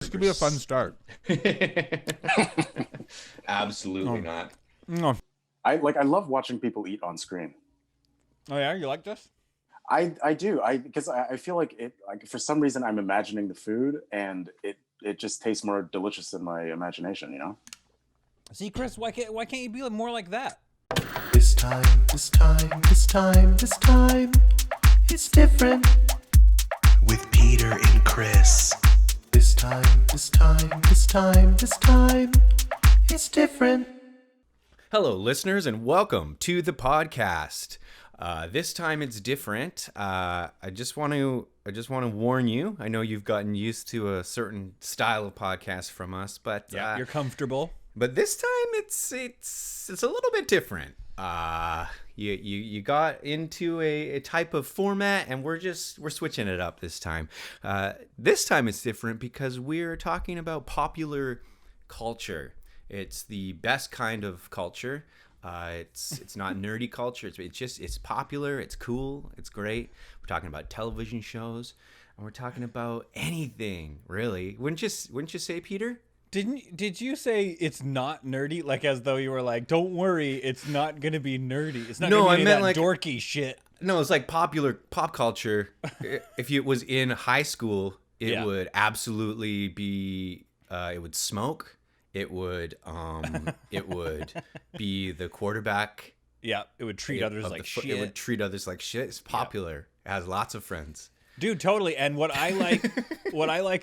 could be a fun start. Absolutely not. No. I love watching people eat on screen. Oh yeah, you like this? I do. Because I feel like it, like, for some reason I'm imagining the food and it just tastes more delicious in my imagination, you know? See, Chris, why can't you be more like that? This time, it's different. With Peter and Chris. This time, it's different. Hello, listeners, and welcome to the podcast. This time it's different. I just want to warn you. I know you've gotten used to a certain style of podcast from us, but Yeah, you're comfortable. But this time it's a little bit different. You got into a type of format, and we're switching it up this time. This time it's different because we're talking about popular culture. It's the best kind of culture. It's not nerdy culture. It's popular. It's cool. It's great. We're talking about television shows, and we're talking about anything really. Wouldn't you say, Peter? Did you say it's not nerdy? Like as though you were like, don't worry, it's not gonna be nerdy. It's not gonna be that dorky shit. No, it's like popular pop culture. If it was in high school, it would absolutely be. It would smoke. It would be the quarterback. Yeah, it would treat others like shit. It would treat others like shit. It's popular. It has lots of friends. Dude, totally. And what I like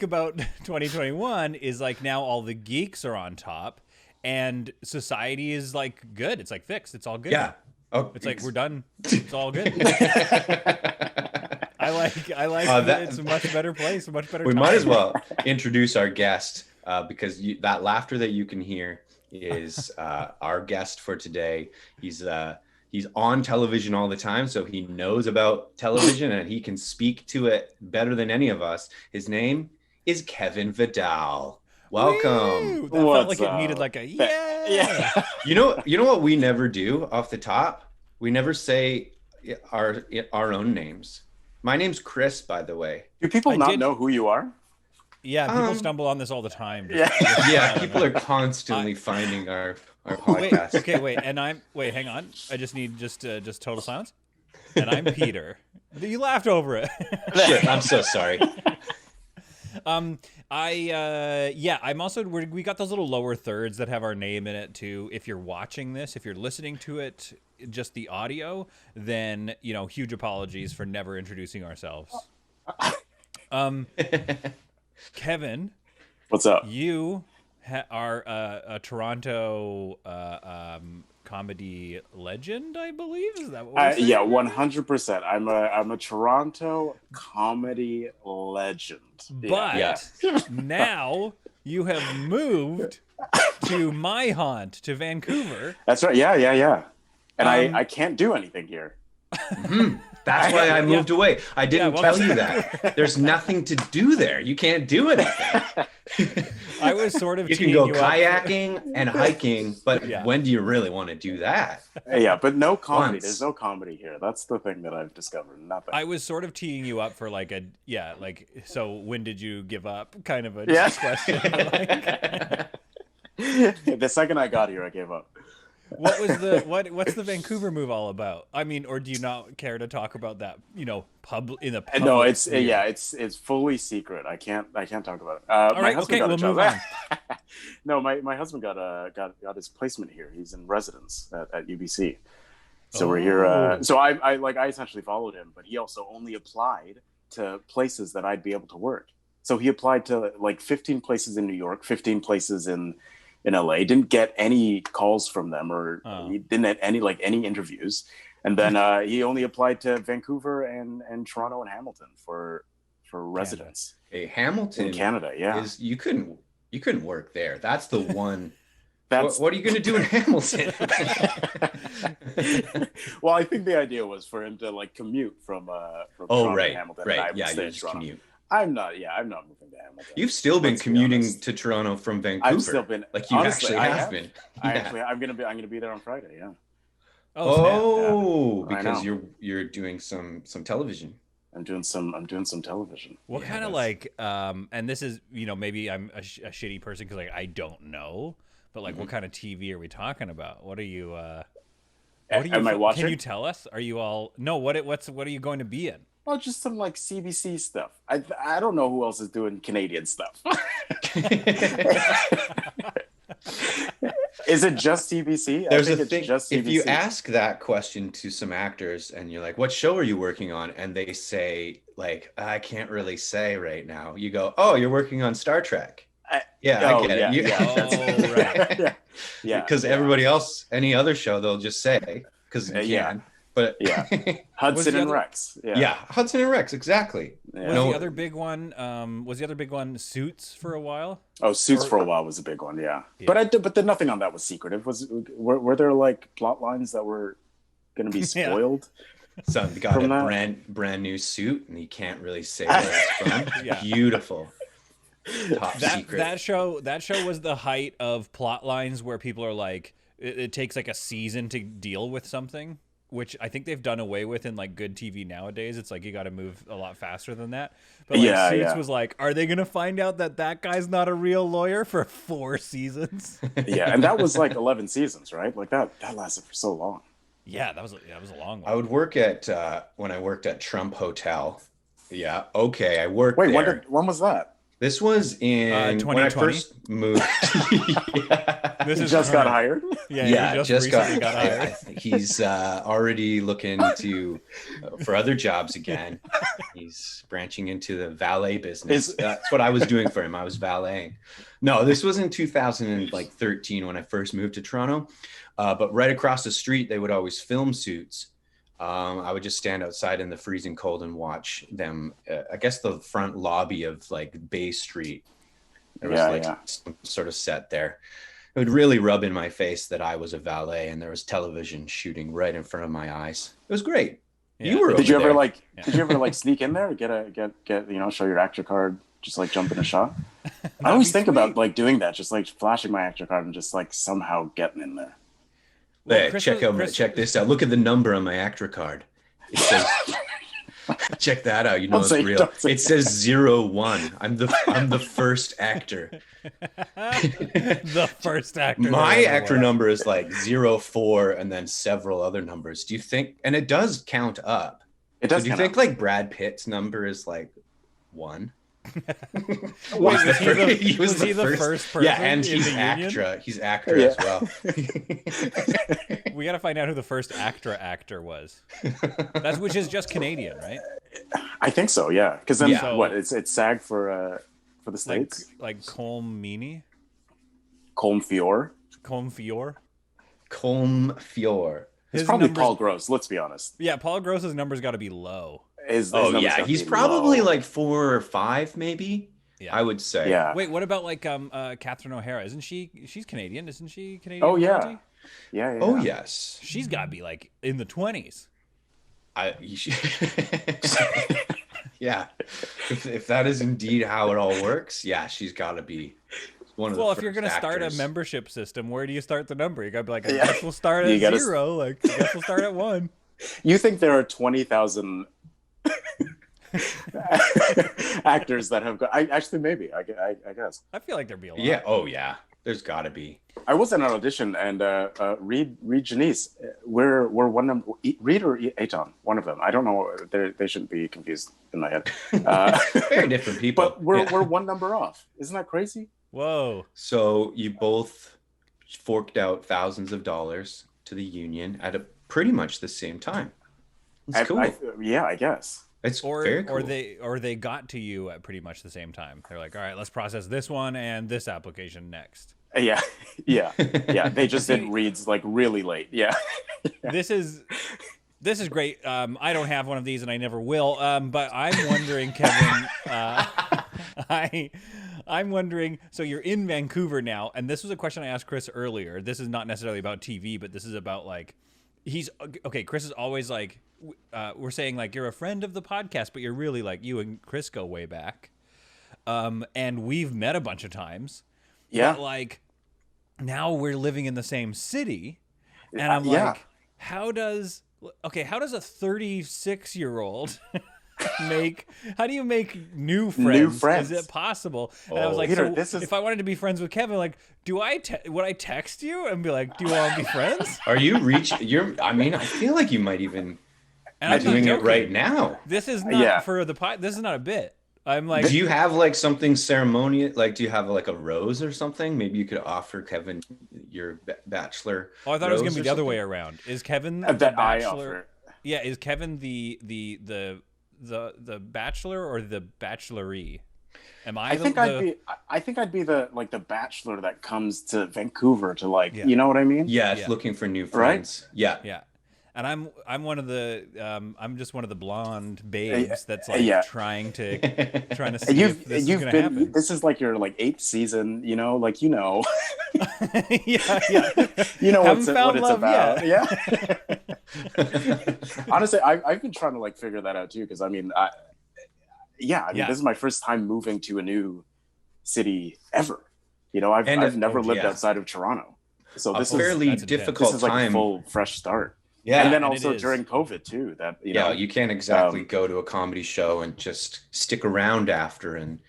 about 2021 is like now all the geeks are on top and society is like good. It's like fixed. It's all good. Yeah. Oh, it's like we're done. It's all good. I like that it's a much better place, a much better time. We might as well introduce our guest because that laughter that you can hear is our guest for today. He's on television all the time, so he knows about television and he can speak to it better than any of us. His name is Kevin Vidal. Welcome. Woo! That felt like it needed like a yeah. You know what we never do off the top? We never say our own names. My name's Chris, by the way. Do people not know who you are? Yeah, people stumble on this all the time. Yeah, people are constantly finding our podcast. Wait, hang on. I just need just total silence. And I'm Peter. You laughed over it. Shit, I'm so sorry. I'm also, we got those little lower thirds that have our name in it too. If you're watching this, if you're listening to it, just the audio, then, huge apologies for never introducing ourselves. Kevin, what's up? You are a Toronto comedy legend, I believe. Is that what? Yeah, 100%. I'm a Toronto comedy legend. But now you have moved to my haunt, to Vancouver. That's right. Yeah. And I can't do anything here. Mm-hmm. That's why I moved away. I didn't tell you that. There's nothing to do there. You can't do anything. I was sort of you can go kayaking and hiking, but when do you really want to do that? Yeah, but no comedy. There's no comedy here. That's the thing that I've discovered. Nothing. I was sort of teeing you up for so when did you give up? Kind of a question. The second I got here, I gave up. What's the Vancouver move all about? I mean, or do you not care to talk about that? Public. No, it's fully secret. I can't talk about it. All right, okay, we'll move on. No, my husband got his placement here. He's in residence at UBC. So we're here. So I essentially followed him, but he also only applied to places that I'd be able to work. So he applied to 15 places in New York, 15 places in LA, didn't get any calls from them, or he didn't have any interviews. And then he only applied to Vancouver and Toronto and Hamilton for residence. Hey, Hamilton in Canada, yeah. You couldn't work there. That's the one. What are you going to do in Hamilton? Well, I think the idea was for him to commute from Toronto to Hamilton. Right. Yeah, you just commute. I'm not moving to Hamilton. You've still been commuting to Toronto from Vancouver. I've still been. Honestly, I have been. I'm gonna be there on Friday. Yeah. Because you're doing some television. I'm doing some television. What kind of like and this is, maybe I'm a shitty person because like I don't know, but like what kind of TV are we talking about? What are you Am I watching? Can you tell us? Are you all no? What are you going to be in? Well, just some like CBC stuff. I don't know who else is doing Canadian stuff. Is it just CBC? There's I think a it's thing. just CBC. If you ask that question to some actors and you're like, "What show are you working on?" and they say, "Like, I can't really say right now." You go, "Oh, you're working on Star Trek." I get it. Right. Yeah. Because everybody else, any other show, they'll just say because you can. But Hudson and Rex. Yeah, Hudson and Rex, exactly. Was the other big one Suits for a while? Oh, Suits for a while was a big one, yeah. But then nothing on that was secretive. Were there like plot lines that were going to be spoiled? Son got a brand new suit, and he can't really say where it's from. Beautiful. Top secret. That show was the height of plot lines where people are like, it takes like a season to deal with something, which I think they've done away with in like good TV nowadays. It's like you got to move a lot faster than that. But like Suits was like, are they going to find out that guy's not a real lawyer for 4 seasons? Yeah, and that was like 11 seasons, right? Like that lasted for so long. Yeah, that was a long one. I would work at when I worked at Trump Hotel. Yeah, okay, I worked there. Wait, when was that? This was in when I first moved. This is just got hired. Yeah, just got hired. He's already looking for other jobs again. He's branching into the valet business. That's what I was doing for him. I was valeting. No, this was in 2013 when I first moved to Toronto. But right across the street, they would always film Suits. I would just stand outside in the freezing cold and watch them. I guess the front lobby of like Bay Street. There was some sort of set there. It would really rub in my face that I was a valet and there was television shooting right in front of my eyes. It was great. Yeah. You were. Did you ever like sneak in there, get show your actor card, just like jump in a shot? I always think about like doing that, just like flashing my actor card and just like somehow getting in there. Well, check this out. Look at the number on my actor card. It says, check that out. You know it's real. It says 01. I'm the first actor. The first actor. My actor number is like 04 and then several other numbers. Do you think? And it does count up. It does. So do you think like Brad Pitt's number is like 1? Was he the first person? Yeah, and he's actor. He's actor as well. We got to find out who the first actor was. Which is just Canadian, right? I think so. Yeah, because then it's SAG for the States, like Colm Meaney, Colm Fior. It's probably Paul Gross. Let's be honest. Yeah, Paul Gross's numbers got to be low. He's probably like 4 or 5, maybe. Yeah. I would say. Yeah. Wait, what about like Catherine O'Hara? Isn't she's Canadian? Isn't she Canadian? Oh yeah. Yeah. Oh yes. She's got to be like in the 20s. Yeah. If that is indeed how it all works, yeah, she's got to be one of the first if you're going to start a membership system, where do you start the number? You got to be like, I guess we'll start at 0. Like, I guess we'll start at 1. You think there are 20,000 actors that have got? Maybe. I guess. I feel like there'd be a lot. Yeah. Oh yeah. There's got to be. I was in an audition, and Reed Janice, we're one number. Reed or Aton, one of them. I don't know. They shouldn't be confused in my head. Very different people. But we're one number off. Isn't that crazy? Whoa. So you both forked out thousands of dollars to the union at pretty much the same time. It's cool. I guess. It's very cool. Or they got to you at pretty much the same time. They're like, all right, let's process this one and this application next. Yeah. They just did reads like really late. Yeah. This is great. I don't have one of these and I never will. But I'm wondering, Kevin, I'm wondering, so you're in Vancouver now, and this was a question I asked Chris earlier. This is not necessarily about TV, but this is about like, Chris is always like, we're saying like, you're a friend of the podcast, but you're really like, you and Chris go way back. And we've met a bunch of times. Yeah. But like, now we're living in the same city. And I'm like, how does a 36-year-old make new friends? New friends. Is it possible? And I was like, Peter, so if I wanted to be friends with Kevin, like, would I text you and be like, do you want to be friends? Are you I mean, I feel like you might even And be I'm not doing it joking. right now. This is not for the this is not a bit. I'm like, Do you have like something ceremonial? Like, do you have like a rose or something? Maybe you could offer Kevin your bachelor. oh, I thought it was gonna be the other way around. Is Kevin the that I bachelor? offer. Yeah, is Kevin the bachelor or the bachelorette? Am I? I think I'd be the bachelor that comes to Vancouver to you know what I mean? Yeah, it's looking for new friends. Right? Yeah. Yeah. And I'm one of the I'm just one of the blonde babes that's like trying to see if this is gonna happen. This is like your 8th season, you know, yeah. You know what it's love about. yet. Yeah. Honestly, I've been trying to figure that out too, because I mean this is my first time moving to a new city ever. You know, I've never lived outside of Toronto, so this is fairly difficult. This is like a full fresh start. Yeah, and then also during COVID too. That you know, you can't exactly go to a comedy show and just stick around after and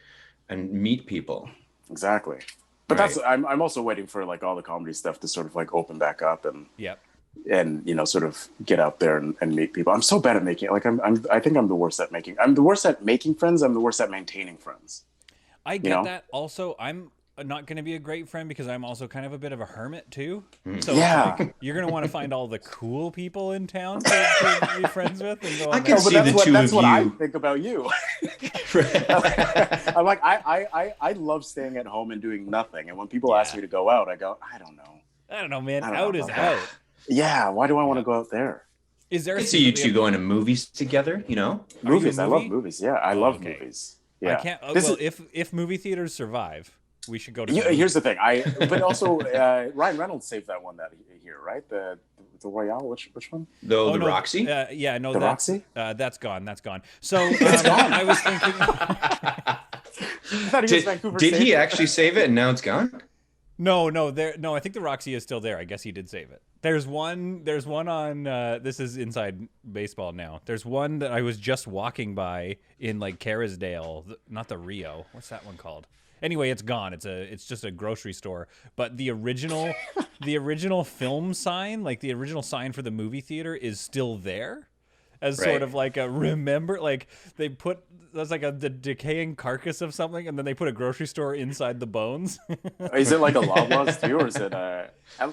meet people. Exactly, but that's I'm also waiting for all the comedy stuff to sort of open back up and and you know sort of get out there and meet people. I'm so bad at making I think I'm the worst at making. I'm the worst at making friends. I'm the worst at maintaining friends. I get that. Also, I'm not going to be a great friend because I'm also kind of a bit of a hermit too. So you're going to want to find all the cool people in town to be friends with. And go I can see the two of you. That's what I think about you. I'm like, I love staying at home and doing nothing. And when people ask me to go out, I go, I don't know, man. Out is out. Yeah. Why do I want to go out there? Is there? I see you two going to movies together. You know, movies. I love movies. Yeah, I love movies. Yeah. I can't. If movie theaters survive, we should go to. Here's the thing. But also Ryan Reynolds saved that one that here, right? The Royale. Which one? The Roxy. Yeah, no, the Roxy. That's gone. So I was thinking. I thought he was Vancouver. Did he actually save it and now it's gone? No. I think the Roxy is still there. I guess he did save it. There's one on. This is inside baseball now. There's one that I was just walking by in Kerrisdale, not the Rio. What's that one called? Anyway, it's gone. It's just a grocery store. But the original film sign, the original sign for the movie theater, is still there, as sort of a remember. They put that's the decaying carcass of something, and then they put a grocery store inside the bones. Is it like a Loblaws too, or is it?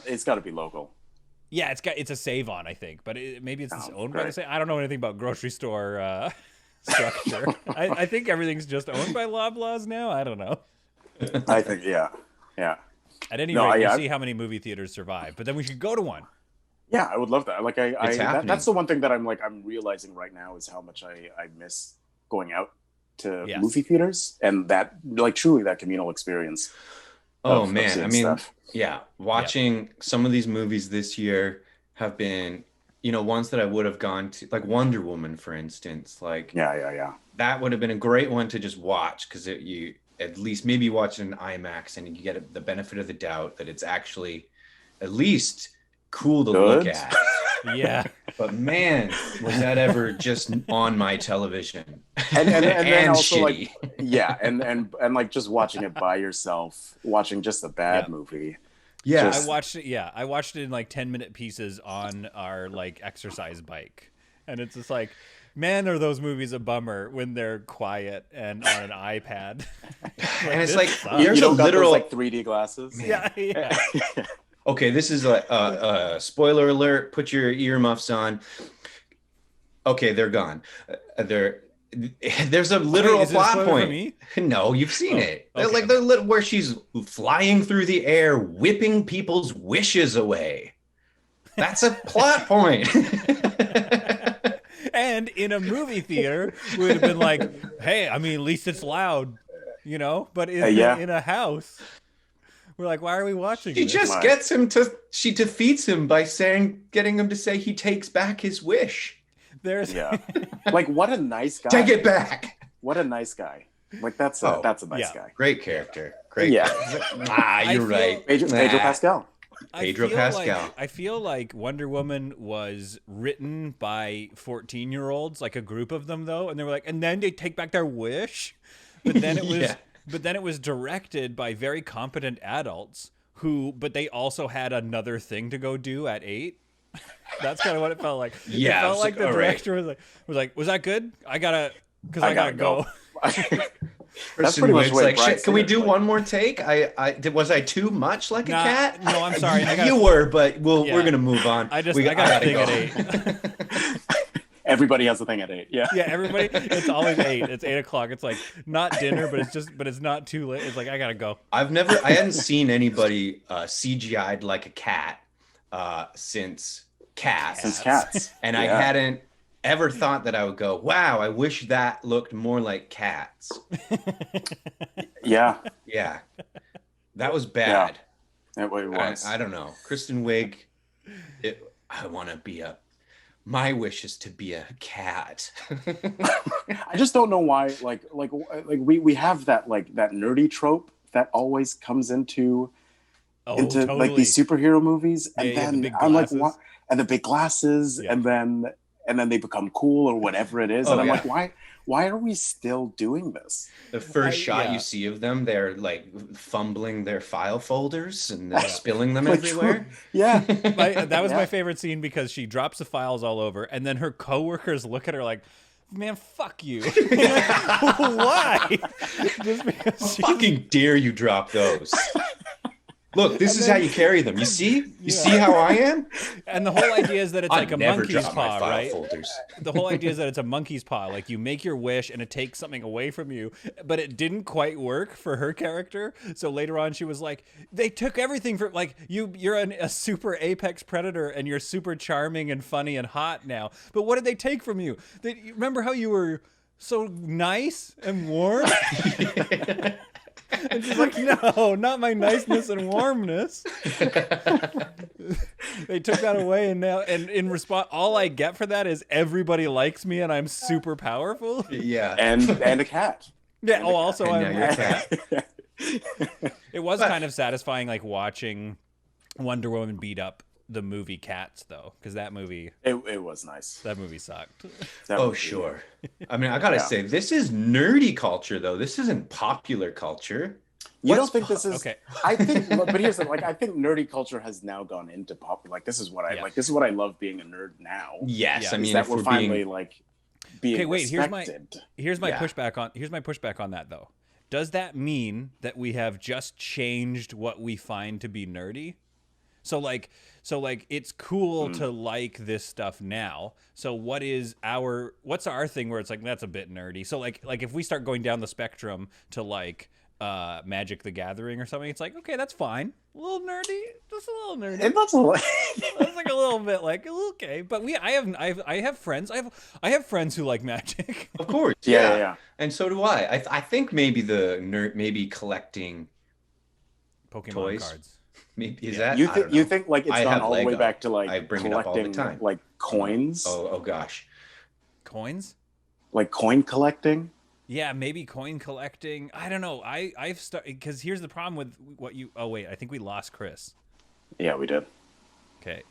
It's got to be local. Yeah, it's a Save On, I think, but maybe it's owned by the same. I don't know anything about grocery store structure. I think everything's just owned by Loblaws now. I don't know. I think, yeah. At any rate, we'll see how many movie theaters survive. But then we should go to one. Yeah, I would love that. That's the one thing that I'm realizing right now is how much I miss going out to movie theaters and that truly that communal experience. Oh man, I mean, stuff. Watching some of these movies this year have been, ones that I would have gone to, like Wonder Woman, for instance. That would have been a great one to just watch because you at least maybe watch it in IMAX and you get the benefit of the doubt that it's actually at least cool to look at. Yeah. But man, was that ever just on my television. And then also shitty. and just watching it by yourself, watching just a bad movie. Yeah. I watched it in 10-minute pieces on our exercise bike. And it's just man, are those movies a bummer when they're quiet and on an iPad. And it's there's a literal 3D glasses. Man. Yeah. Okay, this is a spoiler alert. Put your earmuffs on. Okay, they're gone. There's a literal plot point. For me? No, you've seen it. Okay. They're where she's flying through the air, whipping people's wishes away. That's a plot point. And in a movie theater, we would have been hey, I mean, at least it's loud, But in a house, we're why are we watching She this? just she defeats him by getting him to say he takes back his wish. What a nice guy. Take it back. What a nice guy. That's a nice guy. Great character. Great character. You're right. Pedro Pascal. Pedro Pascal. I feel like Wonder Woman was written by 14-year-olds, like a group of them though, and they were like, and then they take back their wish. But then it was Yeah. but then it was directed by very competent adults but they also had another thing to go do at 8. That's kind of what it felt like. Yeah, It felt like the all right. director was that good? I gotta go. That's pretty much Wigg's what like, Brian shit, can we Singer do like. one more take? Was I too much like a cat? No, I'm sorry. You were, but we're Yeah. gonna move on. I got a thing at 8. Everybody has a thing at 8. Yeah. Yeah, everybody. It's always 8. It's 8 o'clock. It's like not dinner, but it's not too late. It's like I gotta go. I hadn't seen anybody CGI'd like a cat since Cats. Since Cats. And I Yeah. hadn't ever thought that I would go, wow, I wish that looked more like Cats. Yeah. Yeah. That was bad. It was. I don't know. Kristen Wiig, I want to be my wish is to be a cat. I just don't know why. Like we have that that nerdy trope that always comes into Totally. like these superhero movies, and Yeah, the then big I'm like, glasses. what? And the big glasses, Yeah. and then they become cool or whatever it is, Oh, and I'm yeah. like, why are we still doing this? The first shot yeah. you see of them, they're like fumbling their file folders and they're Yeah. spilling them Like, everywhere. Yeah. That was Yeah. my favorite scene because she drops the files all over, and then her coworkers look at her like, "Man, fuck you." Why? Just because she's Fucking dare you drop those. Look, this is how you carry them. You see? You see how I am? And the whole idea is that it's like I a never monkey's drop my paw, file right? folders. The whole idea is that it's a monkey's paw. Like you make your wish and it takes something away from you, but it didn't quite work for her character. So later on, she was like, "They took everything from like you're a super apex predator and you're super charming and funny and hot now. But what did they take from you? Remember how you were so nice and warm?" And she's like, "No, not my niceness and warmness." They took that away, and now, and in response, all I get for that is everybody likes me, and I'm super powerful. Yeah. and a cat. Yeah. Oh, also, And now I'm. you're a cat. It was kind of satisfying, like watching Wonder Woman beat up the movie Cats, though, because that movie It was nice. sucked. That Oh, movie- sure. I mean, I gotta say, this is nerdy culture, though. This isn't popular culture. You don't What's think this is okay. I think, but here's the I think nerdy culture has now gone into pop. Like this is what I Yeah. like. This is what I love being a nerd now. Yes, Yeah. I Is mean, that if we're we're finally being... like being Okay, wait, here's my- respected. Here's my Yeah. pushback on that, though. Does that mean that we have just changed what we find to be nerdy? So like it's cool to like this stuff now. So what's our thing where it's like that's a bit nerdy? So like if we start going down the spectrum to like Magic the Gathering or something, it's like, okay, that's fine. A little nerdy, just a little nerdy. And that's a That's like a little bit like okay, but I have friends. I have friends who like Magic. Of course. Yeah. And so do I. I think maybe the nerd, maybe collecting Pokemon toys. cards. Maybe is that You I don't you know. think like it's I gone have all the way Lego. back to like I bring it up all the collecting time. like coins, Oh gosh. Coins? like coin collecting. Yeah, maybe coin collecting. I don't know. I've started because here's the problem with what you. Oh wait, I think we lost Chris. Yeah, we did. Okay,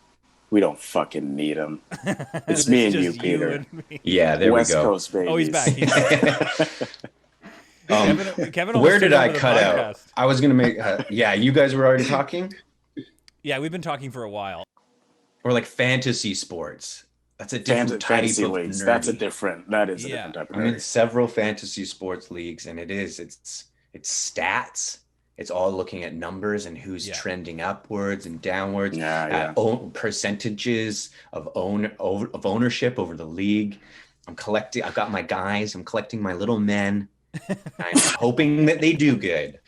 We don't fucking need him. It's It's me and just you, Peter. and me. Yeah, there West we go. Coast babies. Oh, he's back. He's back. Kevin almost Where did took I over the cut out? podcast. I was gonna make. Yeah, you guys were already talking. Yeah, we've been talking for a while. Or like fantasy sports. That's a different type Fantasy of leagues. nerdy. That is a Yeah. different type of I'm in nerd. several fantasy sports leagues, and it's stats. It's all looking at numbers and who's Yeah. trending upwards and downwards. Yeah. Percentages of ownership over the league. I'm collecting. I've got my guys. I'm collecting my little men. I'm hoping that they do good,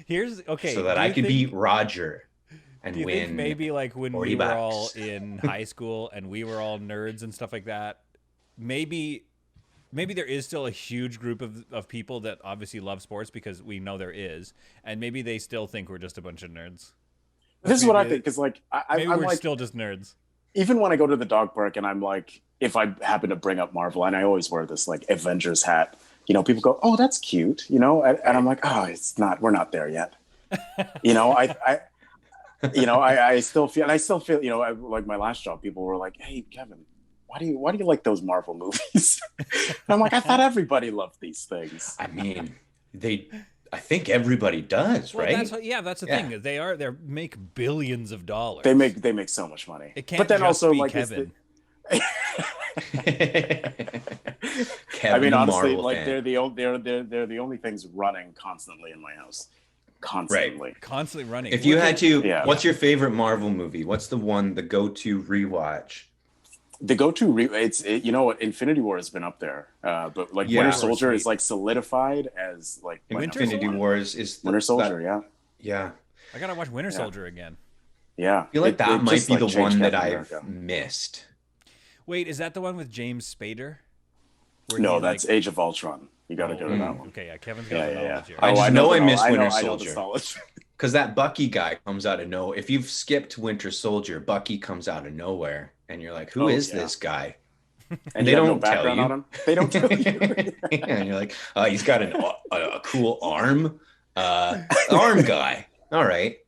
Here's okay. so that do I you can think- beat Roger and Do you win. think maybe like when 40 we were all bucks. in high school and we were all nerds and stuff like that, maybe there is still a huge group of people that obviously love sports because we know there is, and maybe they still think we're just a bunch of nerds. This is what I Maybe- think because like Maybe I'm we're like still just nerds. even when I go to the dog park and I'm like if I happen to bring up Marvel and I always wear this like Avengers hat, you know, people go, "Oh, that's cute," you know, and I'm like, "Oh, it's not. We're not there yet." You know, You know, I still feel, you know, like my last job, people were like, "Hey, Kevin, why do you like those Marvel movies?" And I'm like, I thought everybody loved these things. I mean, I think everybody does, Well, right? that's the thing. They make billions of dollars. They make so much money. It can't but then just also be like Kevin. Kevin, I mean, the honestly, Marvel like fan. they're the only things running constantly in my house. Constantly. Constantly running. If you had to, Yeah. what's your favorite Marvel movie? What's the go-to rewatch? The go-to you know what, Infinity War has been up there, but like Yeah. Winter Soldier is like solidified as like Infinity Wars is Winter Soldier. Yeah. I gotta watch Winter Soldier again. Yeah. I feel like that might just, be like, the changed one that Captain I've America. missed. Wait, is that the one with James Spader? Where No, he, that's Age of Ultron. You got to go to that Mm. one. Okay, yeah, Kevin's got the knowledge here. I just know I missed Winter I know Soldier. the knowledge. Because that Bucky guy comes out of nowhere. If you've skipped Winter Soldier, Bucky comes out of nowhere, and you're like, "Who is this guy?" And they you have don't no tell background you. on him. They don't tell you. And you're like, "He's got a cool arm, arm guy." All right.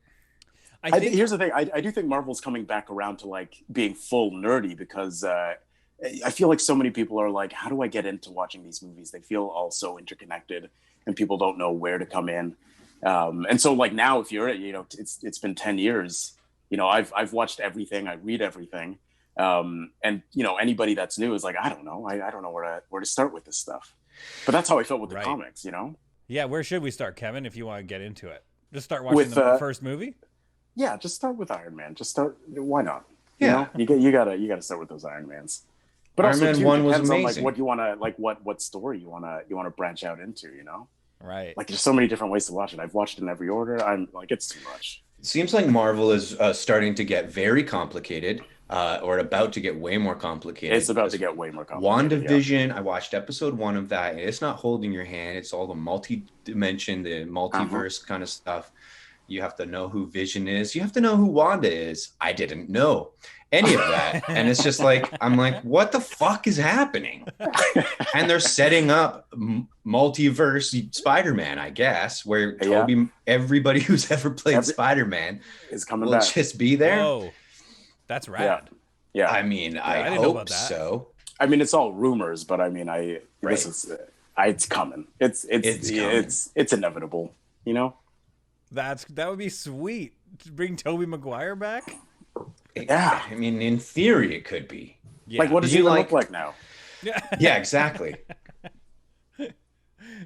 I think Here's the thing. I do think Marvel's coming back around to like being full nerdy because I feel like so many people are like, how do I get into watching these movies? They feel all so interconnected and people don't know where to come in. And so like now if you're, you know, it's been 10 years, you know, I've watched everything. I read everything. And you know, anybody that's new is like, I don't know. I don't know where to start with this stuff. But that's how I felt with the comics, you know? Yeah, where should we start, Kevin, if you want to get into it? Just start watching the first movie? Yeah, just start with Iron Man. Just start. Why not? Yeah, you know, you gotta start with those Iron Mans. But Iron also, Man too, 1 was depends on like amazing. what you want to like, what story you want to branch out into. You know, Right. like there's so many different ways to watch it. I've watched it in every order. I'm like, it's too much. It seems like Marvel is starting to get very complicated, or about to get way more complicated. It's about to get way more complicated. WandaVision, I watched episode 1 of that, and it's not holding your hand. It's all the multi-dimension, the multiverse kind of stuff. You have to know who Vision is. You have to know who Wanda is. I didn't know any of that. And it's just like, I'm like, what the fuck is happening? And they're setting up multiverse Spider-Man, I guess, where Toby, everybody who's ever played Spider-Man is coming will back. just be there. Whoa, that's rad. Yeah. I mean, I didn't know hope about that. so. I mean, it's all rumors, but I mean, this is it's coming. It's coming. It's inevitable. You know. That would be sweet to bring Tobey Maguire back. Yeah. I mean, in theory, it could be. Yeah. Like, what does he look like now? Yeah, exactly.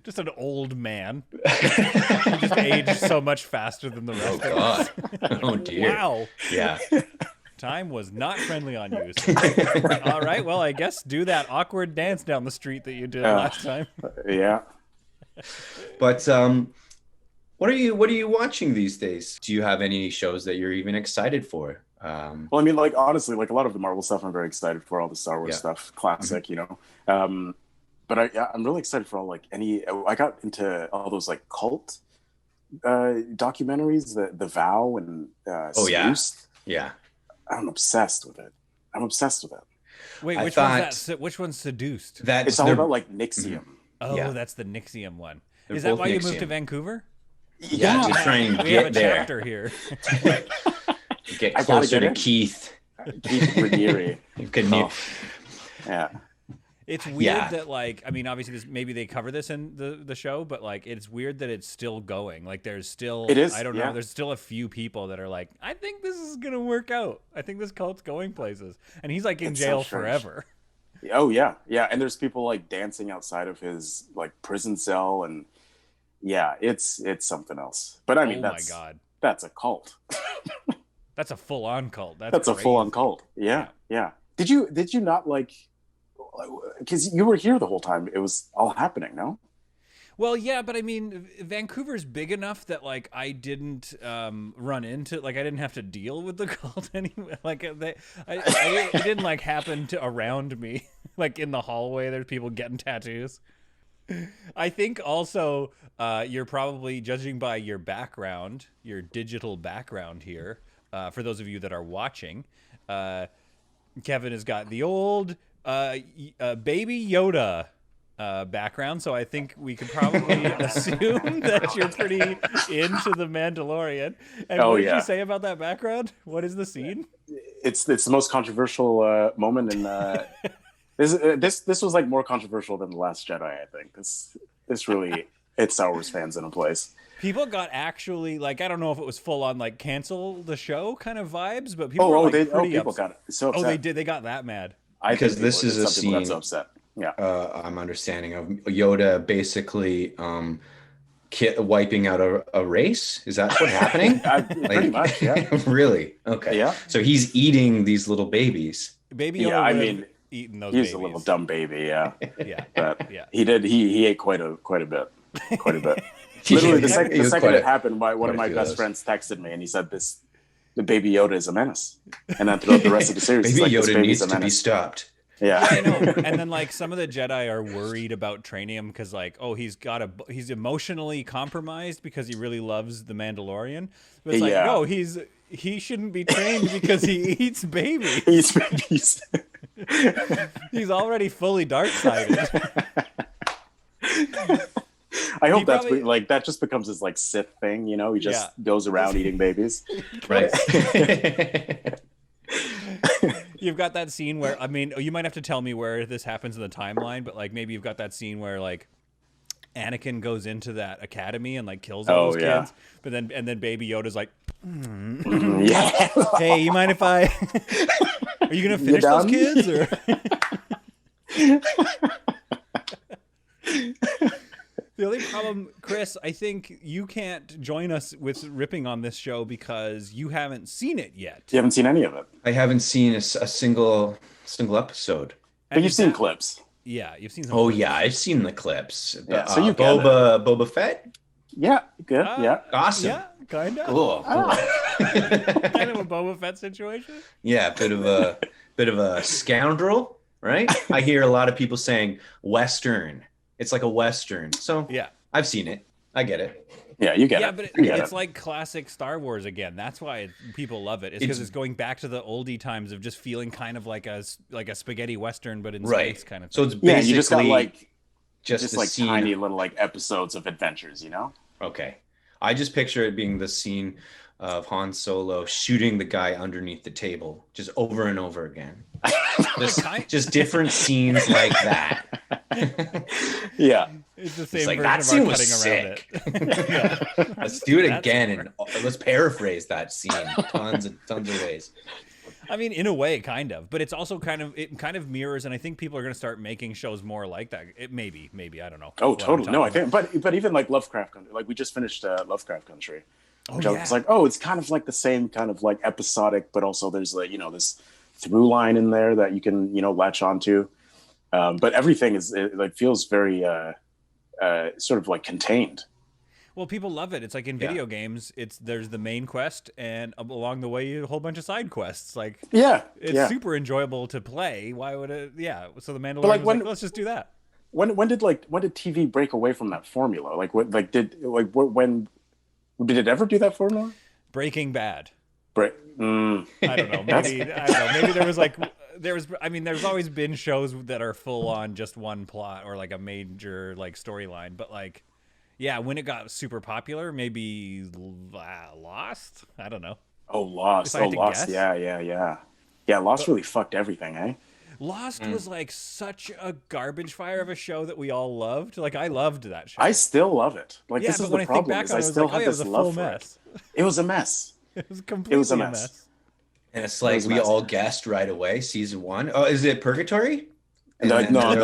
Just an old man. He just aged so much faster than the rest of us. God. Oh, dear. Wow. Yeah. Time was not friendly on you. So. All right. Well, I guess do that awkward dance down the street that you did last time. Yeah. But what are you watching these days? Do you have any shows that you're even excited for? Well, I mean, like honestly, like a lot of the Marvel stuff, I'm very excited for. All the Star Wars stuff, classic, you know. But I'm really excited for all like I got into all those like cult documentaries, the Vow and Seduced. Yeah. I'm obsessed with it. Wait, which one's Seduced? It's all about like Nixium. Oh, Yeah. that's the Nixium one. They're Is that both why you moved Nixium. to Vancouver? Yeah, to try and We have a get there. chapter here. Get I gotta closer get to in. Keith. Keith Raniere. Yeah. It's weird that, like, I mean, obviously, maybe they cover this in the show, but like, it's weird that it's still going. Like, there's still, It is, I don't yeah. know, there's still a few people that are like, I think this is gonna work out. I think this cult's going places, and he's like in It's so jail strange. forever. Oh yeah, yeah. And there's people like dancing outside of his like prison cell, and yeah, it's something else. But I mean, Oh my God, that's a cult. that's a full-on cult. That's a crazy. full-on cult. Yeah, yeah. Did you not like? Because you were here the whole time. It was all happening. No. Well, yeah, but I mean, Vancouver's big enough that like I didn't run into, like I didn't have to deal with the cult anyway. Like it didn't like happen to around me. Like in the hallway, there's people getting tattoos. I think also you're probably judging by your background, your digital background here. For those of you that are watching, Kevin has got the old baby Yoda background, so I think we could probably assume that you're pretty into the Mandalorian. And what did you say about that background? What is the scene? It's the most controversial moment in this was like more controversial than The Last Jedi. I think this really hit Star Wars fans in a place. People got actually like, I don't know if it was full on like cancel the show kind of vibes, but people were like people got so upset. Oh, they did. They got that mad. Because this is a scene that's upset. Yeah, I'm understanding of Yoda basically wiping out a race. Is that what's happening? Pretty much, yeah. Really? Okay. Yeah. So he's eating these little babies. Baby Yoda. Yeah, I mean, eating those. He's babies. a little dumb baby. Yeah. Yeah. But yeah. He did. He ate quite a bit. Literally, the second it happened, one of my best friends texted me and he said, the Baby Yoda is a menace. And then throughout the rest of the series, Baby Yoda needs to be stopped. Yeah. I know. And then like some of the Jedi are worried about training him because like, oh, he's emotionally compromised because he really loves the Mandalorian. But it's like, no, he shouldn't be trained because he eats babies. He eats babies. He's already fully dark-sided. I hope that's like that just becomes his like Sith thing, you know? He just goes around eating babies. Right. You've got that scene where, I mean, you might have to tell me where this happens in the timeline, but like maybe you've got that scene where like Anakin goes into that academy and like kills all those kids, but then Baby Yoda's like, hey, you mind if I? Are you gonna finish those kids or? The only problem, Chris, I think you can't join us with ripping on this show because you haven't seen it yet. You haven't seen any of it. I haven't seen a single episode. But you've seen clips. Yeah, you've seen some clips. Yeah, I've seen the clips. Yeah, so you Boba Fett? Yeah, good. Yeah. Awesome. Yeah, kind of. Cool. Kind of a Boba Fett situation. Yeah, bit of a scoundrel, right? I hear a lot of people saying Western. It's like a Western. So yeah, I've seen it. I get it. Yeah, you get it. Yeah, but it's like classic Star Wars again. That's why people love it. It's because it's going back to the oldie times of just feeling kind of like a spaghetti Western, but in space kind of thing. So it's basically you just got like just like scene. Tiny little like episodes of adventures, you know? Okay. I just picture it being the scene of Han shooting the guy underneath the table just over and over again. Just different scenes like that. Yeah. It's the same it's like, version that of scene our was cutting sick. around it. Yeah. Let's do it again and let's paraphrase that scene tons of ways. I mean, in a way, kind of, but it's also kind of mirrors, and I think people are going to start making shows more like that. It maybe I don't know. Oh, totally. No, I think, but even like Lovecraft Country, like we just finished Lovecraft Country. Which I was like, oh, it's kind of like the same kind of like episodic, but also there's like, this through line in there that you can, latch onto. But everything like feels very sort of like contained. Well, people love it. It's like in video games, there's the main quest, and along the way, a whole bunch of side quests. Like, it's super enjoyable to play. Why would it? Yeah. So the Mandalorian was like, let's just do that. When did TV break away from that formula? When did it ever do that formula? Breaking Bad. I don't know. Maybe there's always been shows that are full on just one plot or like a major like storyline, but like, yeah, when it got super popular, maybe Lost. I don't know. Oh, Lost. Lost. Yeah. Lost really fucked everything, eh? Lost was like such a garbage fire of a show that we all loved. Like I loved that show. I still love it. Like yeah, this but is when the I problem. Think back on I it, still like, have this love for it. It was a mess. It was completely a mess. And it's like we all guessed right away. Season 1. Oh, is it Purgatory? No, it's not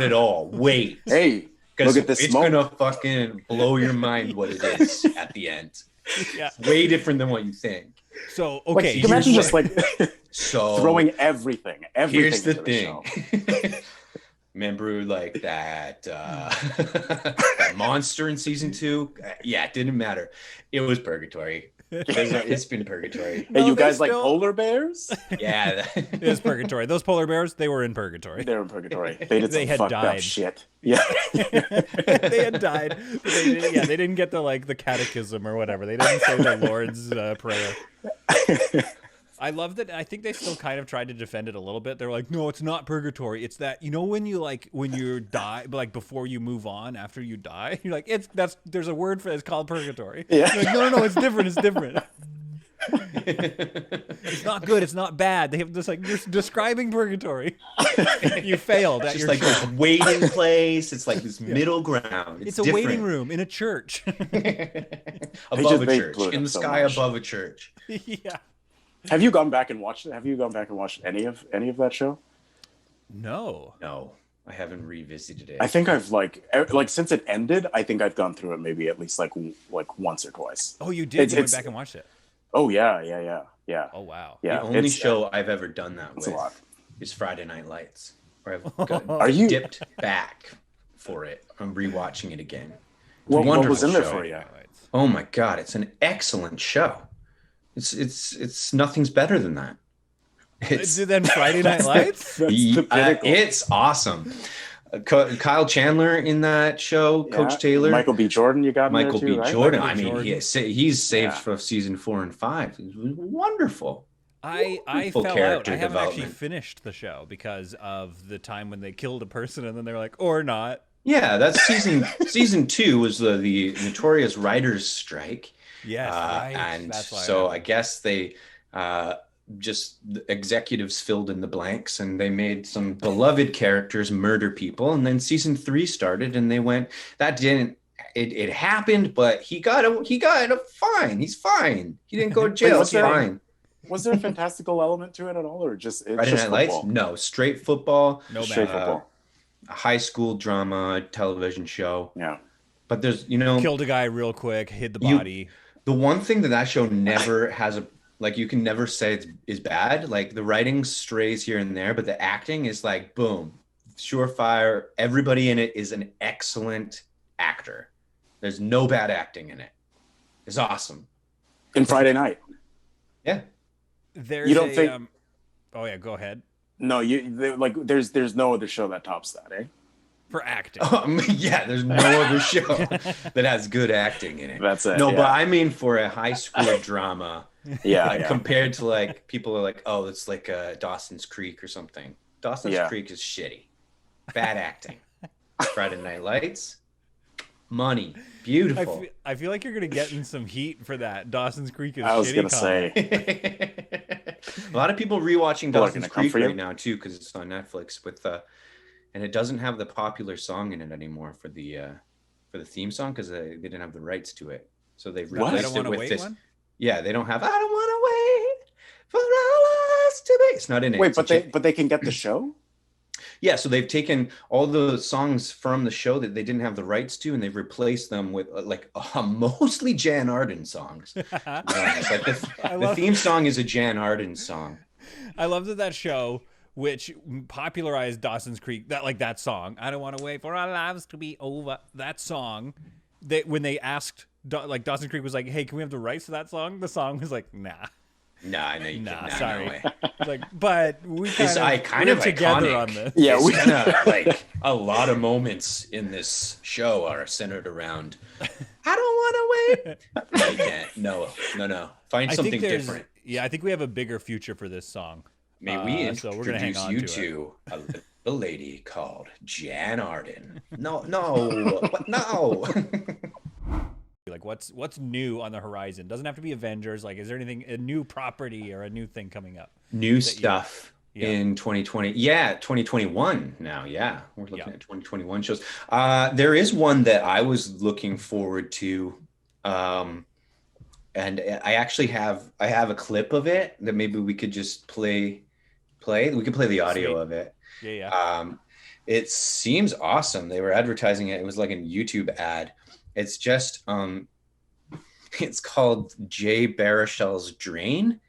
at all. Wait. Hey, look at this. It's gonna fucking blow your mind what it is at the end. Yeah. Way different than what you think. So okay, you can imagine just like throwing everything. Here's the into thing. Remember like that that monster in season 2? Yeah, it didn't matter. It was Purgatory. It's been Purgatory. Hey, you guys like polar bears? Yeah, it was Purgatory. Those polar bears, they were in Purgatory. They were in Purgatory. They did some fucked up shit. Yeah, they had died. But they didn't get the catechism or whatever. They didn't say the Lord's prayer. I love that. I think they still kind of tried to defend it a little bit. They're like, no, it's not purgatory. It's that, when you die, but like before you move on after you die, you're like, there's a word for it. It's called purgatory. Yeah. You're like, no, it's different. It's different. It's not good. It's not bad. They have this like, you're describing purgatory. You failed at It's your just like show. this waiting place. It's like this middle ground. It's a different. waiting room in a church. Above a they church, blew it in up the so sky much. above a church. Yeah. Have you gone back and watched it? Have you gone back and watched any of that show? No. No, I haven't revisited it. I think I've like since it ended, I think I've gone through it maybe at least like once or twice. Oh, you did? You went It's- back and watched it? Oh yeah. Oh, wow. Yeah, The only it's- show I've ever done that It's with a lot. is Friday Night Lights, where I've Are you- dipped back for it. I'm rewatching it again. What wonderful was in there show. for you? Oh my god, it's an excellent show. It's nothing's better than that. It's Then Friday Night Lights? That's the pinnacle. it's awesome. Kyle Chandler in that show, Yeah. Coach Taylor, Michael B. Jordan, you got in Michael there B. too, right? Jordan. Michael I B. mean, Jordan. he's saved Yeah. for season 4 and 5. It was wonderful. I Wonderful fell out. character I haven't actually development. finished the show because of the time when they killed a person and then they're like, or not. Yeah, that's season 2 was the notorious writers' strike. Yes, right. And That's why so I guess they just the executives filled in the blanks and they made some beloved characters murder people. And then season 3 started and they went, it happened, but he got a fine. He's fine. He didn't go to jail. what's He's that? fine. Was there a fantastical element to it at all, or just it's Friday just Night Lights? football? No, straight football. No Straight bad. football. A high school drama television show. Yeah. But there's, Killed a guy real quick, hid the body. the one thing that show never has you can never say is bad. Like the writing strays here and there, but the acting is like, boom, surefire. Everybody in it is an excellent actor. There's no bad acting in it. It's awesome. In Friday Night. Yeah. There's You don't think- Oh, yeah, go ahead. No, there's no other show that tops that, eh? For acting. Yeah, there's no other show that has good acting in it. That's it. No, yeah. but I mean for a high school drama, yeah. compared to like people are like, oh, it's like Dawson's Creek or something. Dawson's Yeah. Creek is shitty. Bad acting. Friday Night Lights, money, beautiful. I feel like you're going to get in some heat for that. Dawson's Creek is I was shitty gonna comment. say. A lot of people rewatching People are Dawson's gonna come Creek for you. right now too because it's on Netflix with and it doesn't have the popular song in it anymore for the theme song because they didn't have the rights to it, so they've What? I replaced don't it want to with wait this. one? Yeah, they don't have. I don't want to wait for all us to be. It's not in it. Wait, It's a but they can get the show? Yeah, so they've taken all the songs from the show that they didn't have the rights to, and they've replaced them with mostly Jan Arden songs. It's like the theme song is a Jan Arden song. I love that show, which popularized Dawson's Creek, that song. I don't want to wait for our lives to be over. That song, when they asked, Dawson's Creek was like, hey, can we have the rights to that song? The song was like, nah. Nah, I know you Nah, can't. sorry. No way. It's like, but we It's kind we're of together iconic. on this. Yeah, It's kind of like a lot of moments in this show are centered around. I don't want to wait. No, you can't. No. Find something different. Yeah, I think we have a bigger future for this song. May we so we're gonna hang introduce on you to to a lady called Jan Arden? No, what? No. Like, what's new on the horizon? Doesn't have to be Avengers. Like, is there anything, a new property or a new thing coming up? New stuff Yeah. in 2020. Yeah, 2021 now. Yeah, we're looking Yeah. at 2021 shows. There is one that I was looking forward to. And I actually have a clip of it that maybe we could just play. We could play the audio Sweet. of it. Yeah. It seems awesome. They were advertising it. It was like a YouTube ad. It's just it's called Jay Baruchel's Drain.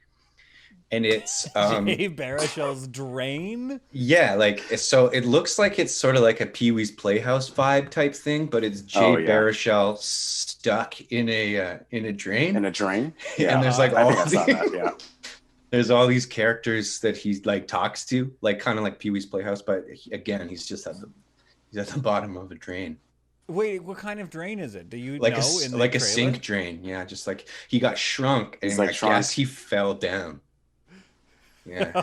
And it's Jay Baruchel's Drain. yeah, so it looks like it's sort of like a Pee-wee's Playhouse vibe type thing, but it's Jay Oh, yeah. Baruchel stuck in a drain. In a drain? And there's like I all think I saw that, yeah. there's all these characters that he talks to, kind of like Pee-wee's Playhouse, but again, he's at the bottom of a drain. Wait, what kind of drain is it? Do you Like know? a sink drain. Yeah, just like he got shrunk and He's I like shrunk. guess he fell down. Yeah.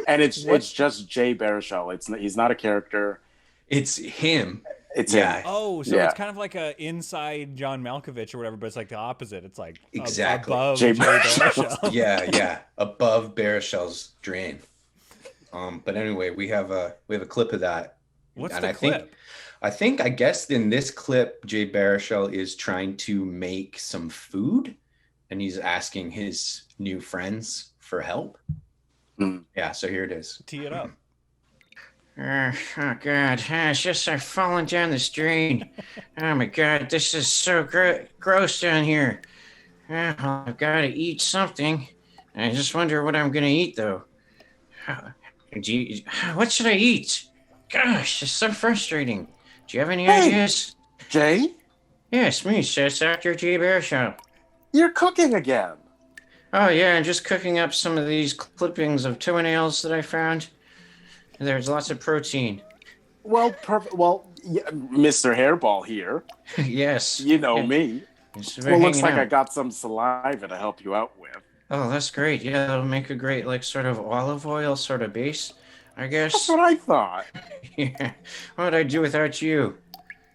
And it's just Jay Baruchel. He's not a character. It's him. It's Yeah. him. Oh, so Yeah. it's kind of like a inside John Malkovich or whatever, but it's like the opposite. It's like Exactly. above Jay Jay Baruchel. Baruchel. Yeah. Above Baruchel's drain. But anyway, we have a clip of that. What's And the clip? I guess in this clip, Jay Baruchel is trying to make some food, and he's asking his new friends for help. Mm. Yeah, so here it is. Tee it up. Oh God! It's just like falling down the drain. Oh my God! This is so gross down here. I've got to eat something. I just wonder what I'm gonna eat though. What should I eat? Gosh, it's so frustrating. Do you have any ideas? Jay, Yes, me, says Dr. G. Baruchel. you're cooking again. Oh yeah, I'm just cooking up some of these clippings of toenails that I found. There's lots of protein. Well, perfect. Well, yeah, Mr. Hairball here. Yes. You know Yeah. me. It's Well, looks hanging like out. I got some saliva to help you out with. Oh, that's great. Yeah, that'll make a great, like, sort of olive oil sort of base, I That's guess. what I thought. Yeah. What would I do without you?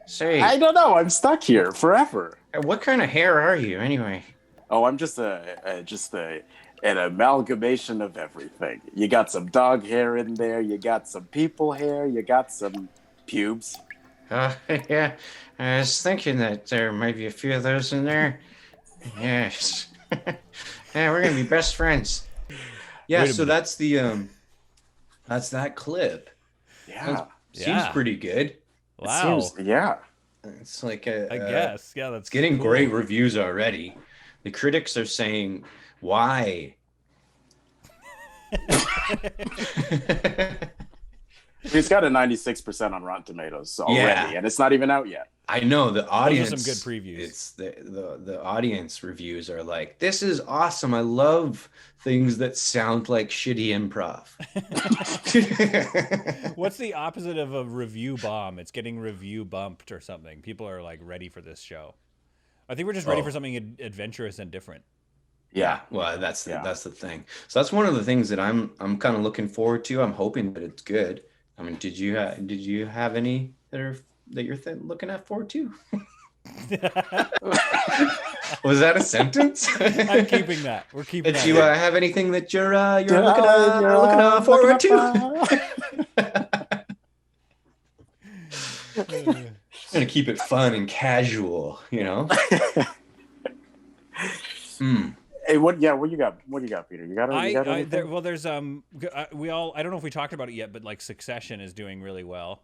Say, I don't know. I'm stuck here forever. what kind of hair are you, anyway? Oh, I'm just an amalgamation of everything. You got some dog hair in there. You got some people hair. You got some pubes. Yeah, I was thinking that there might be a few of those in there. Yes. Yeah, we're gonna be best friends. Yeah, Wait a so minute. that's that clip. Yeah. Seems Yeah. pretty good. Wow. Yeah. It's like I guess. Yeah, that's it's getting cool. great reviews already. The critics are saying, why? He's got a 96% on Rotten Tomatoes already, Yeah. and it's not even out yet. I know the audience. some good previews. It's the audience reviews are like, this is awesome. I love things that sound like shitty improv. What's the opposite of a review bomb? It's getting review bumped or something. People are like ready for this show. I think we're just ready Oh. for something adventurous and different. Yeah, well, that's the Yeah. that's the thing. So that's one of the things that I'm kind of looking forward to. I'm hoping that it's good. I mean, did you have any that you're looking at forward to? Was that a sentence? I'm keeping that. We're keeping Did that. you in. have anything that you're looking forward to? Gonna keep it fun and casual, you know. Hey, what you got? What do you got, Peter? You got anything? There's we all, I don't know if we talked about it yet, but like Succession is doing really well.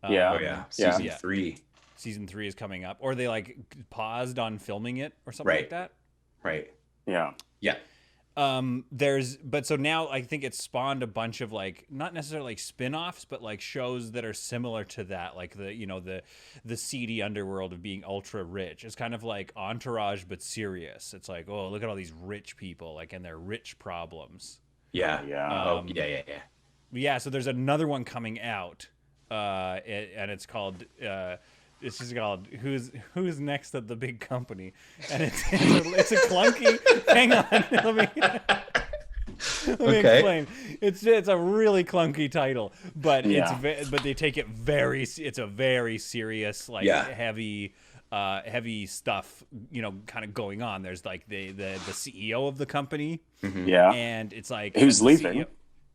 Yeah. Oh yeah, Yeah. season 3. Season 3 is coming up, or they like paused on filming it or something like Right. that. Right. Yeah. Yeah. So now I think it's spawned a bunch of like, not necessarily like spin-offs, but like shows that are similar to that, like the seedy underworld of being ultra rich. It's kind of like Entourage but serious. It's like, oh, look at all these rich people, like, and their rich problems. Yeah. Yeah. Oh yeah. Yeah, so there's another one coming out, and it's called it's just called Who's Next at the Big Company, and it's a clunky. Hang on, let me explain. It's a really clunky title, but Yeah. but they take it very. It's a very serious, like Yeah. heavy stuff, kind of going on. There's like the CEO of the company, Yeah. and it's like Who's the leaving? CEO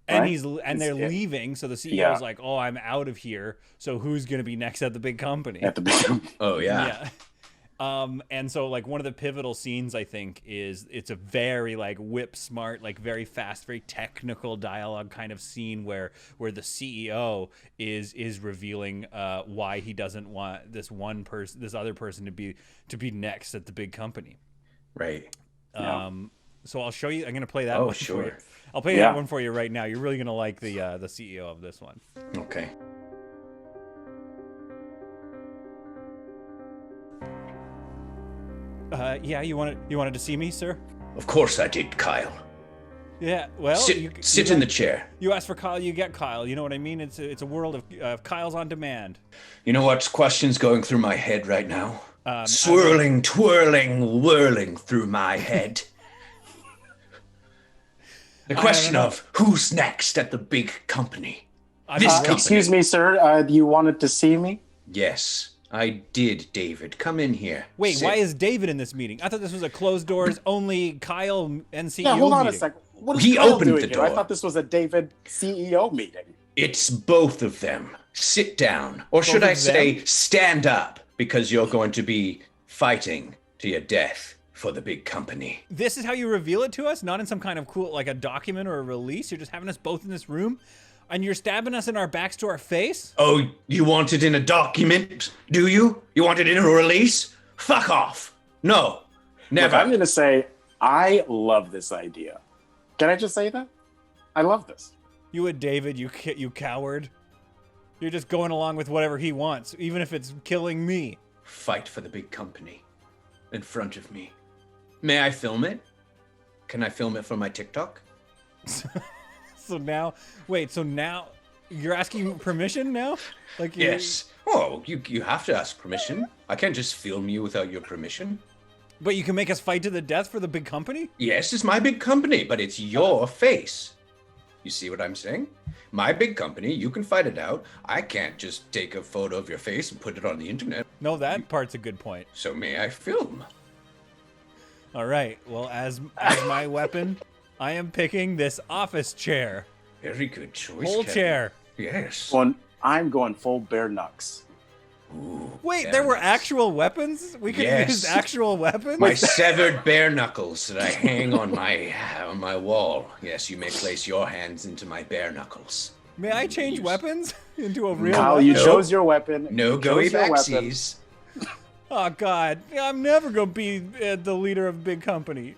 and right? they're Yeah. leaving, so the CEO's Yeah. like, "Oh, I'm out of here. So who's gonna be next at the big company?" At the beginning. Oh yeah. And so like one of the pivotal scenes, I think, is it's a very like whip smart, like very fast, very technical dialogue kind of scene where the CEO is revealing why he doesn't want this other person to be next at the big company. Right. So I'll show you. I'm gonna play that Oh, one for sure. you. I'll play that one for you right now. You're really gonna like the CEO of this one. Okay. Yeah, you wanted to see me, sir? Of course I did, Kyle. Yeah. Well, Sit in the chair. You ask for Kyle, you get Kyle. You know what I mean? It's a world of Kyles on demand. You know what question's going through my head right now? Swirling, twirling, whirling through my head. The question of who's next at the big company. I'm This just- company. Excuse me, sir. You wanted to see me? Yes, I did, David. Come in here. Wait, Sit. why is David in this meeting? I thought this was a closed doors only Kyle and CEO Yeah, hold on meeting. a second. What is He Kyle opened doing the here? I door. thought this was a David CEO meeting. It's both of them. Sit down. Or should Both I of say, them? stand up, because you're going to be fighting to your death for the big company. This is how you reveal it to us? Not in some kind of cool, like a document or a release? You're just having us both in this room? And you're stabbing us in our backs to our face? Oh, you want it in a document, do you? You want it in a release? Fuck off. No, never. Look, I'm going to say I love this idea. Can I just say that? I love this. You and David, you coward. You're just going along with whatever he wants, even if it's killing me. Fight for the big company in front of me. May I film it? Can I film it for my TikTok? So now, wait, so now you're asking permission now? Like you- Yes. Oh, you have to ask permission. I can't just film you without your permission. But you can make us fight to the death for the big company? Yes, it's my big company, but it's your face. You see what I'm saying? My big company, you can fight it out. I can't just take a photo of your face and put it on the internet. No, that part's a good point. So may I film? All right. Well, as my weapon, I am picking this office chair. Very good choice. Whole Kevin. chair. Yes. I'm going full bare knucks. Ooh, Wait, bare there were knuckles. actual weapons? We could Yes. use actual weapons? My severed bare knuckles that I hang on my wall. Yes, you may place your hands into my bare knuckles. May I change weapons into a real Kyle, weapon? you No. chose your weapon. No You goey chose your weapon. backsies. Oh, God. I'm never going to be the leader of a big company.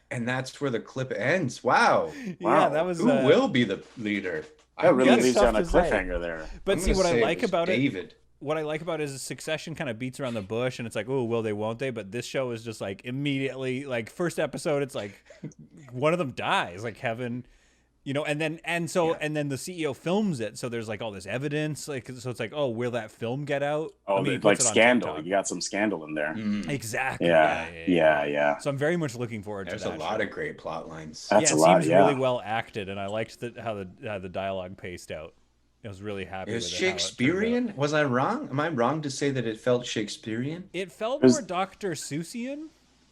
And that's where the clip ends. Wow. Yeah, Wow. that was... Who will be the leader? That really That's leaves you tough on a to say. cliffhanger there. But I'm see, gonna what I say like was about it... David. What I like about it is Succession kind of beats around the bush, and it's like, oh, will they, won't they? But this show is just like immediately, like first episode, it's like one of them dies, like Kevin, you know, and then and then the CEO films it, so there's like all this evidence, like so it's like, oh, will that film get out? Oh, I mean, he like puts it on scandal. TikTok. You got some scandal in there. Exactly. Yeah. So I'm very much looking forward There's to a that. lot show. of great plot lines. That's yeah, a it lot. seems Yeah. really well acted, and I liked how the dialogue paced out. I was really happy. It was with it, how it turned out. Shakespearean? Was I wrong? Am I wrong to say that it felt Shakespearean? It felt was- more Dr. Seussian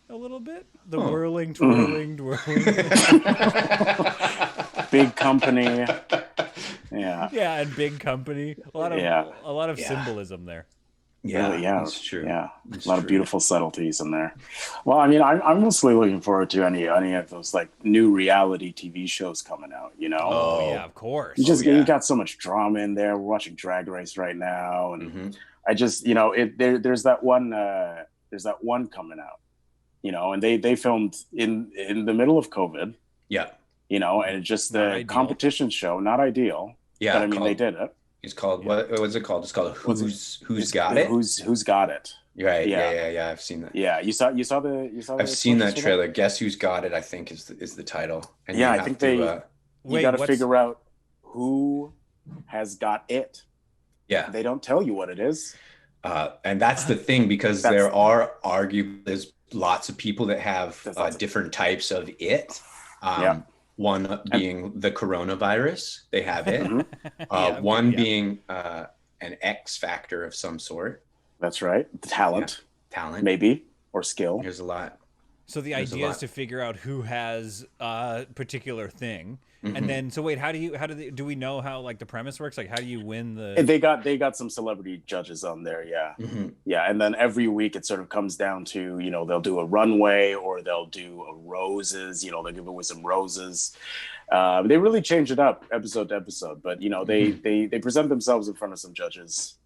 a little bit. The Huh. whirling, twirling, twirling. Big company. Yeah. Yeah, and big company. A lot of Yeah. symbolism there. Yeah, that's true. Yeah, It's a lot of true. beautiful subtleties in there. Well, I mean, I'm mostly looking forward to any of those like new reality TV shows coming out. You know, Oh, yeah, of course. you got so much drama in there. We're watching Drag Race right now, and Mhm. I just there's that one coming out. You know, and they filmed in the middle of COVID. Yeah. You know, and it's just Not the ideal. competition show, not ideal. Yeah. But I mean, they did it. It's called, what was it called? It's called What's it- Who's Got It? Who's got it? Right. Yeah. Yeah. I've seen that. Yeah, you saw I've the seen that commercials for trailer. Guess Who's Got It, I think is the title. And Yeah, you I have think to, they- You Wait, got to what's- figure out who has got it. yeah. They don't tell you what it is. And that's the thing, because That's- there are there's lots of people that have There's lots of- different types of it. Yeah. One being the coronavirus, they have it. Mhm. Yeah, One yeah. being an X factor of some sort, That's right. Talent, talent. maybe, or skill. There's a lot. So the There's a idea is lot. to figure out who has a particular thing, Mhm. and then so wait, do we know how like the premise works? Like, how do you win the? They got some celebrity judges on there. Yeah. Mhm. Yeah, and then every week it sort of comes down to, you know, they'll do a runway or they'll do a roses, you know, they'll give away some roses. They really change it up episode to episode, but you know, they present themselves in front of some judges,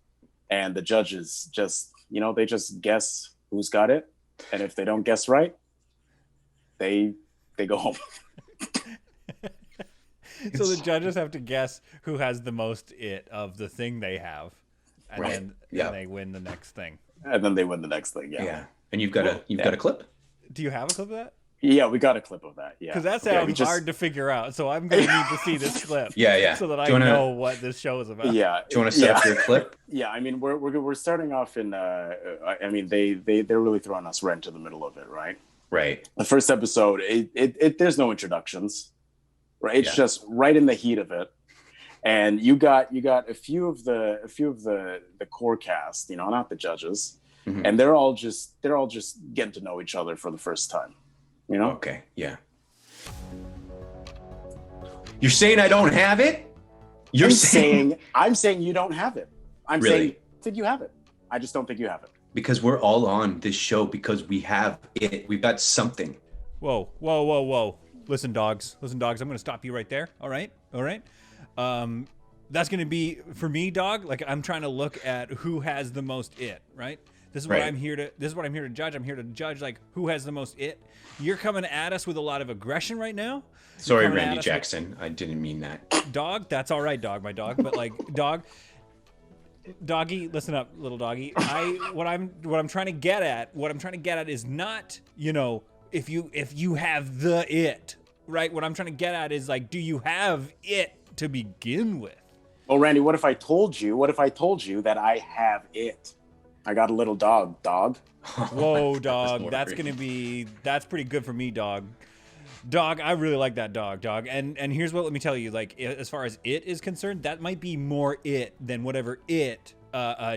and the judges just, you know, they just guess who's got it, and if they don't guess right, they go home. So the judges have to guess who has the most it of the thing they have, and Right. then Yeah. and they win the next thing. And then they win the next thing. Yeah. Yeah. And you've got a clip? Do you have a clip of that? Yeah, we got a clip of that. Yeah. Because that Yeah, we sounds just- hard to figure out. So I'm gonna need to see this clip. Yeah. So that I Do you wanna- know what this show is about. Yeah. Do you want to set up yeah. your clip? Yeah, I mean, we're starting off in. I mean, they're really throwing us right into the middle of it, right? Right. The first episode, there's no introductions, right? It's just right in the heat of it, and you got a few of the core cast, not the judges, and they're all just getting to know each other for the first time, Okay. Yeah. You're saying I don't have it? I'm saying you don't have it. I'm Really? saying I think you have it. I just don't think you have it. Because we're all on this show because we have it. We've got something. Whoa. Listen, dogs. I'm going to stop you right there. All right. That's going to be, for me, dog, like I'm trying to look at who has the most it, right? This is what I'm here to judge. I'm here to judge, like, who has the most it. You're coming at us with a lot of aggression right now. Sorry, Randy Jackson. I didn't mean that. Dog, that's all right, dog, my dog. But like, doggy, listen up, little doggy. What I'm trying to get at is not, if you have the it, right? What I'm trying to get at is like, do you have it to begin with? Well, Randy, what if I told you that I have it? I got a little dog. Whoa, dog. That's pretty good for me, dog. Dog, I really like that dog. And here's what, let me tell you, like, as far as it is concerned, that might be more it than whatever it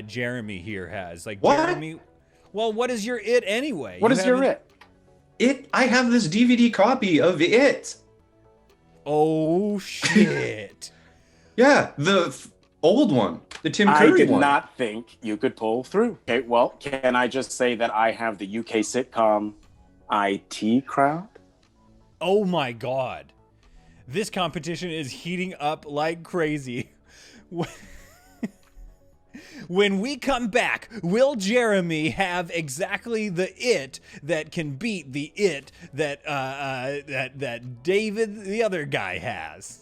Jeremy here has. Like, what? Jeremy, well, what is your it anyway? What is your it? I have this DVD copy of it. Oh, shit. Yeah, the old one, the Tim Curry one. I did not think you could pull through. Okay, well, can I just say that I have the UK sitcom IT Crowd? Oh my God. This competition is heating up like crazy. When we come back, will Jeremy have exactly the it that can beat the it that David, the other guy, has?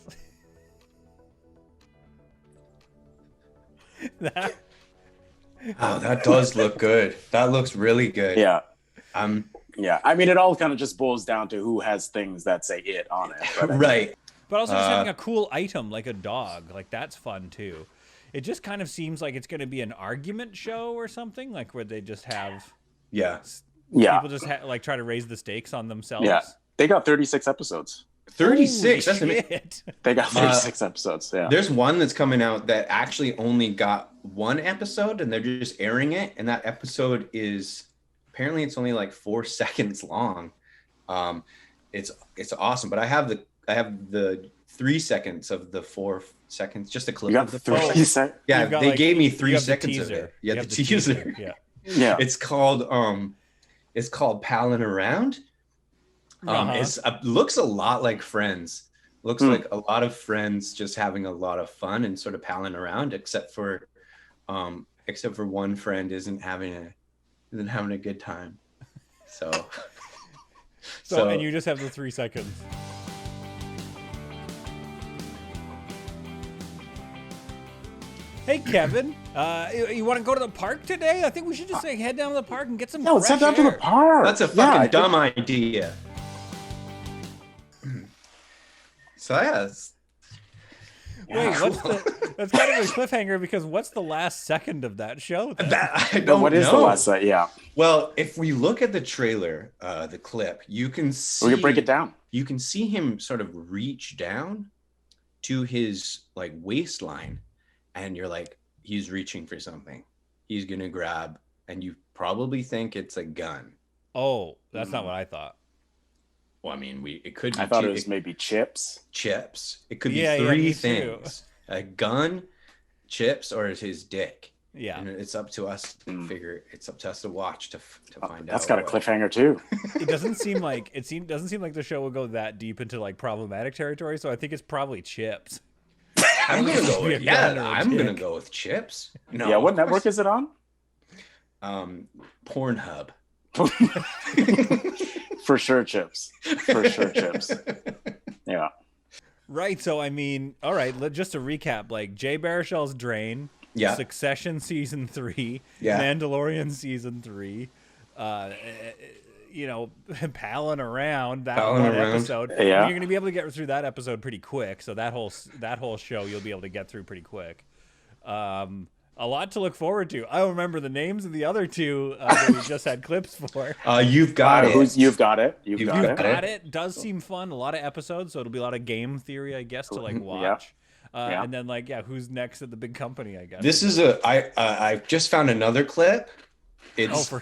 Oh, that does look good. That looks really good. Yeah. Yeah. I mean, it all kind of just boils down to who has things that say it on it. But Right. But also just having a cool item like a dog, like that's fun too. It just kind of seems like it's going to be an argument show or something, like where they just have people just like try to raise the stakes on themselves. Yeah. They got 36 episodes. 36. That's Holy amazing. shit. They got 36 episodes. Yeah. There's one that's coming out that actually only got one episode, and they're just airing it. And that episode is apparently it's only like 4 seconds long. It's awesome. But I have the 3 seconds of the 4 seconds, just a clip. You got of the 3 seconds. Yeah, You've got, they like, gave me you 3 have the seconds of teaser. it. Yeah, You the have the teaser. Yeah. Yeah. It's called Palin' Around. It looks a lot like Friends. Looks like a lot of Friends just having a lot of fun and sort of palling around, except for one friend isn't having a good time. So And you just have the 3 seconds. Hey Kevin, you want to go to the park today? I think we should just head down to the park and get some. Yeah, let's head down to the air. park. that's a fucking dumb idea. So yes. Wait, that's kind of a cliffhanger because what's the last second of that show? Then? I don't What know. is the last set? Yeah. Well, if we look at the trailer, the clip, you can see. We can break it down. You can see him sort of reach down to his like waistline, and you're like, he's reaching for something. He's gonna grab, and you probably think it's a gun. Oh, that's not what I thought. Well, I mean, it could be. I thought it was maybe chips. Chips. It could be Yeah, three me things: a gun, chips, or his dick. Yeah. And it's up to us to figure. It's up to us to watch to find out. That's got a cliffhanger too. It doesn't seem like the show will go that deep into like problematic territory. So I think it's probably chips. I'm gonna go with gun or a I'm gonna dick. go with chips. No. Yeah. What of network course. is it on? Pornhub. For sure, chips. For sure, chips. Yeah. Right. So I mean, all right. Just to recap, like Jay Baruchel's Drain, Yeah. Succession season 3, Yeah. Mandalorian season 3. Palling around that Palling one around. episode. Yeah. You're gonna be able to get through that episode pretty quick. So that whole show you'll be able to get through pretty quick. A a lot to look forward to. I don't remember the names of the other two that we just had clips for. You've got it. You've got it. You've got got it. It does seem fun. A lot of episodes, so it'll be a lot of game theory, I guess, to like watch. Yeah. And then like, who's next at the big company? I guess This is I just found another clip. It's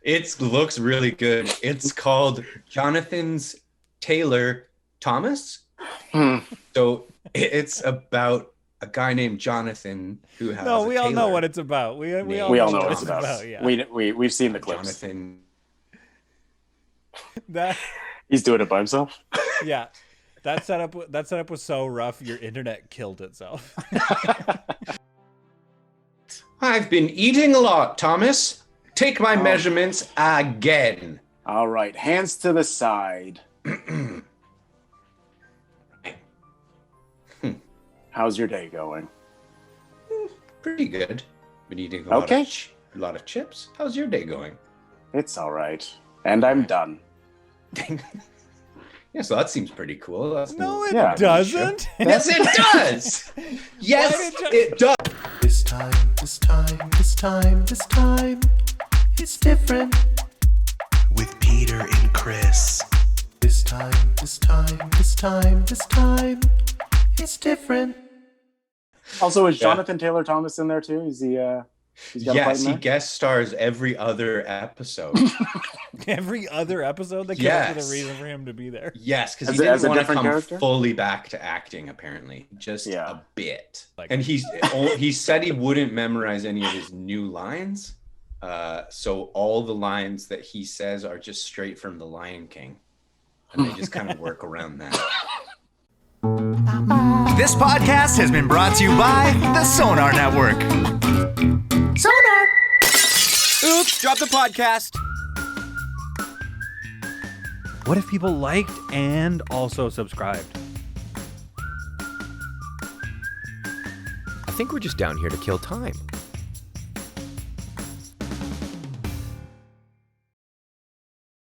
it looks really good. It's called Jonathan's Taylor Thomas. So it's about a guy named Jonathan who has. No, we all know tailor what it's about. We all know what it's about. Yeah. We've seen the clips. Jonathan. That He's doing it by himself. yeah. That setup was so rough. Your internet killed itself. I've been eating a lot, Thomas. Take my measurements again. All right, hands to the side. How's your day going? Pretty good. Been eating a lot of chips. How's your day going? It's all right. And I'm done. Yeah, so that seems pretty cool. No, it Yeah. doesn't. Yes, it does. Yes, it does. This time, this time, this time, this time, it's different. With Peter and Chris. This time, this time, this time, this time, it's different. Also, is Jonathan Taylor Thomas in there too? Is he? He's got a fight in Yes, he there? guest stars every other episode. Every other episode, they came up with a reason for him to be there. Yes, because he As didn't a want to different come character? fully back to acting, apparently. Just Yeah. a bit. Like- And he said he wouldn't memorize any of his new lines. So all the lines that he says are just straight from The Lion King. And they just kind of work around that. This podcast has been brought to you by the Sonar Network. Sonar! Oops, drop the podcast. What if people liked and also subscribed? I think we're just down here to kill time.